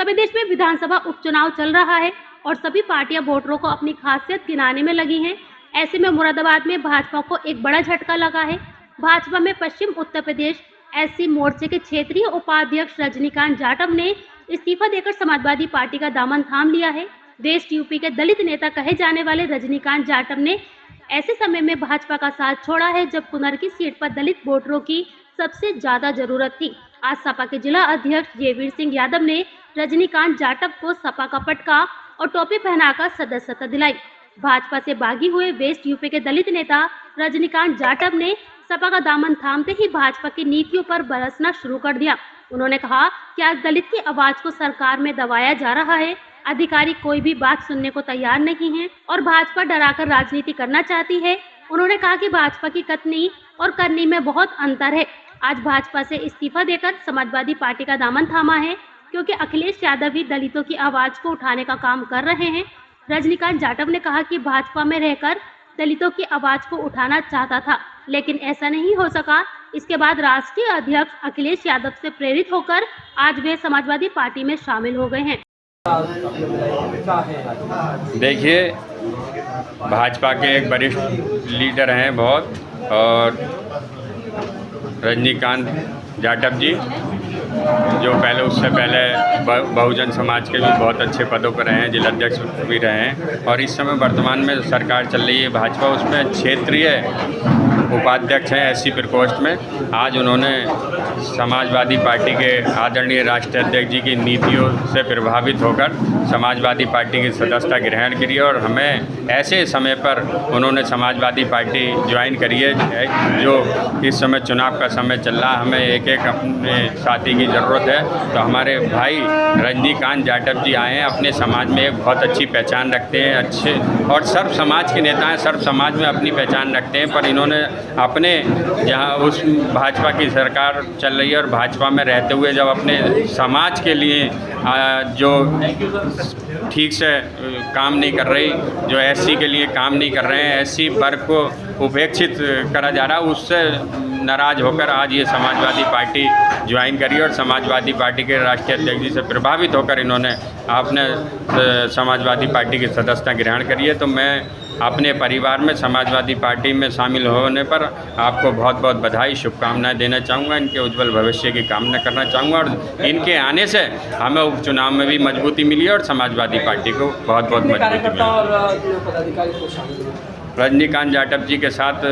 उत्तर प्रदेश में विधानसभा उपचुनाव चल रहा है और सभी पार्टियां वोटरों को अपनी खासियत गिनाने में लगी हैं। ऐसे में मुरादाबाद में भाजपा को एक बड़ा झटका लगा है। भाजपा में पश्चिम उत्तर प्रदेश एससी मोर्चे के क्षेत्रीय उपाध्यक्ष रजनीकांत जाटव ने इस्तीफा देकर समाजवादी पार्टी का दामन थाम लिया है। वेस्ट यूपी के दलित नेता कहे जाने वाले रजनीकांत जाटव ने ऐसे समय में भाजपा का साथ छोड़ा है जब कुनर की सीट पर दलित वोटरों की सबसे ज्यादा जरूरत थी। आज सपा के जिला अध्यक्ष जयवीर सिंह यादव ने रजनीकांत जाटव को सपा का पटका और टोपी पहनाकर सदस्यता दिलाई। भाजपा से बागी हुए वेस्ट यूपी के दलित नेता रजनीकांत जाटव ने सपा का दामन थामते ही भाजपा की नीतियों पर बरसना शुरू कर दिया। उन्होंने कहा कि आज दलित की आवाज को सरकार में दबाया जा रहा है। अधिकारी कोई भी बात सुनने को तैयार नहीं है और भाजपा डराकर राजनीति करना चाहती है। उन्होंने कहा कि भाजपा की कथनी और करनी में बहुत अंतर है। आज भाजपा से इस्तीफा देकर समाजवादी पार्टी का दामन थामा है क्योंकि अखिलेश यादव भी दलितों की आवाज को उठाने का काम कर रहे हैं। रजनीकांत जाटव ने कहा कि भाजपा में रहकर दलितों की आवाज को उठाना चाहता था, लेकिन ऐसा नहीं हो सका। इसके बाद राष्ट्रीय अध्यक्ष अखिलेश यादव से प्रेरित होकर आज वे समाजवादी पार्टी में शामिल हो गए हैं। देखिए, भाजपा के एक वरिष्ठ लीडर हैं बहुत, और रजनीकांत जाटव जी जो उससे पहले बहुजन समाज के भी बहुत अच्छे पदों पर रहे हैं, जिला अध्यक्ष भी रहे हैं, और इस समय वर्तमान में सरकार चल रही है भाजपा, उसमें क्षेत्रीय उपाध्यक्ष हैं एससी प्रकोष्ठ में। आज उन्होंने समाजवादी पार्टी के आदरणीय राष्ट्रीय अध्यक्ष जी की नीतियों से प्रभावित होकर समाजवादी पार्टी की सदस्यता ग्रहण करी और हमें ऐसे समय पर उन्होंने समाजवादी पार्टी ज्वाइन करी है जो इस समय चुनाव का समय चल रहा है। हमें एक एक अपने साथी की ज़रूरत है, तो हमारे भाई रजनीकांत जाटव जी आए हैं, अपने समाज में एक बहुत अच्छी पहचान रखते हैं, अच्छे और सर्व समाज के नेता हैं, सर्व समाज में अपनी पहचान रखते हैं। पर इन्होंने अपने जहाँ उस भाजपा की सरकार चल रही है और भाजपा में रहते हुए जब अपने समाज के लिए जो ठीक से काम नहीं कर रही, जो एससी के लिए काम नहीं कर रहे हैं, एससी वर्ग को उपेक्षित करा जा रहा है, उससे नाराज़ होकर आज ये समाजवादी पार्टी ज्वाइन करी और समाजवादी पार्टी के राष्ट्रीय अध्यक्ष जी से प्रभावित होकर इन्होंने अपने समाजवादी पार्टी की सदस्यता ग्रहण करी है। तो मैं अपने परिवार में समाजवादी पार्टी में शामिल होने पर आपको बहुत बहुत बधाई, शुभकामनाएं देना चाहूँगा। इनके उज्जवल भविष्य की कामना करना चाहूँगा और इनके आने से हमें उपचुनाव में भी मजबूती मिली और समाजवादी पार्टी को बहुत बहुत मजबूती मिली। रजनीकांत जाटव जी के साथ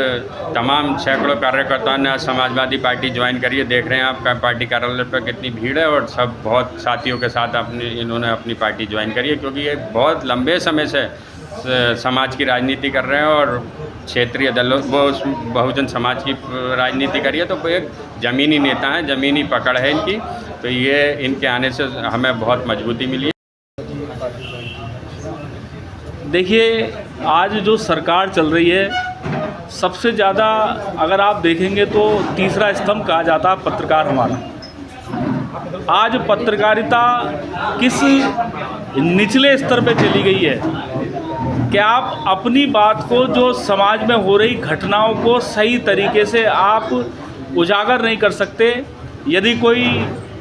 तमाम सैकड़ों कार्यकर्ताओं ने आज समाजवादी पार्टी ज्वाइन करी है। देख रहे हैं आप पार्टी कार्यालय पर कितनी भीड़ है और सब बहुत साथियों के साथ इन्होंने अपनी पार्टी ज्वाइन करी है, क्योंकि ये बहुत लंबे समय से समाज की राजनीति कर रहे हैं और क्षेत्रीय दलों वो बहुजन समाज की राजनीति करी है, तो वो एक ज़मीनी नेता हैं, ज़मीनी पकड़ है इनकी। तो ये इनके आने से हमें बहुत मजबूती मिली है। देखिए, आज जो सरकार चल रही है, सबसे ज़्यादा अगर आप देखेंगे तो तीसरा स्तंभ कहा जाता है पत्रकार हमारा। आज पत्रकारिता किस निचले स्तर पे चली गई है कि आप अपनी बात को, जो समाज में हो रही घटनाओं को सही तरीके से आप उजागर नहीं कर सकते। यदि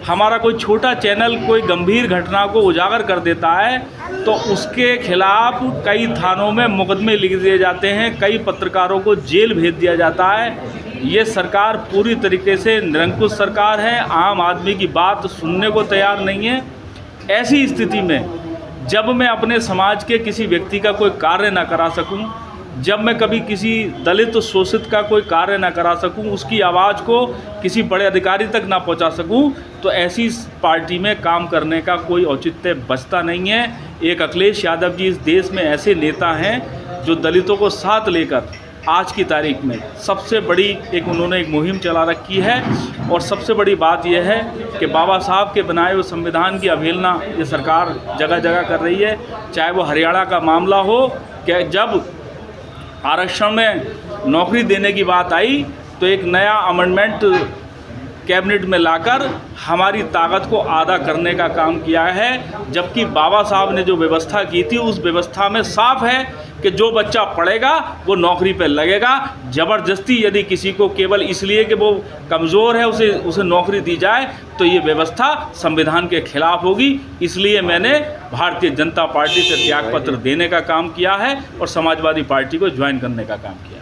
हमारा कोई छोटा चैनल कोई गंभीर घटना को उजागर कर देता है तो उसके खिलाफ कई थानों में मुकदमे लिख दिए जाते हैं, कई पत्रकारों को जेल भेज दिया जाता है। ये सरकार पूरी तरीके से निरंकुश सरकार है, आम आदमी की बात सुनने को तैयार नहीं है। ऐसी स्थिति में जब मैं अपने समाज के किसी व्यक्ति का कोई कार्य ना करा सकूं, जब मैं कभी किसी दलित शोषित का कोई कार्य ना करा सकूं, उसकी आवाज़ को किसी बड़े अधिकारी तक ना पहुंचा सकूं, तो ऐसी पार्टी में काम करने का कोई औचित्य बचता नहीं है। एक अखिलेश यादव जी इस देश में ऐसे नेता हैं जो दलितों को साथ लेकर आज की तारीख में सबसे बड़ी उन्होंने एक मुहिम चला रखी है। और सबसे बड़ी बात यह है कि बाबा साहब के बनाए हुए संविधान की अवहेलना ये सरकार जगह जगह कर रही है। चाहे वो हरियाणा का मामला हो कि जब आरक्षण में नौकरी देने की बात आई तो एक नया अमेंडमेंट कैबिनेट में लाकर हमारी ताकत को आधा करने का काम किया है, जबकि बाबा साहब ने जो व्यवस्था की थी उस व्यवस्था में साफ है कि जो बच्चा पढ़ेगा वो नौकरी पे लगेगा। ज़बरदस्ती यदि किसी को केवल इसलिए कि वो कमज़ोर है उसे नौकरी दी जाए तो ये व्यवस्था संविधान के खिलाफ होगी। इसलिए मैंने भारतीय जनता पार्टी से त्यागपत्र देने का काम किया है और समाजवादी पार्टी को ज्वाइन करने का काम किया।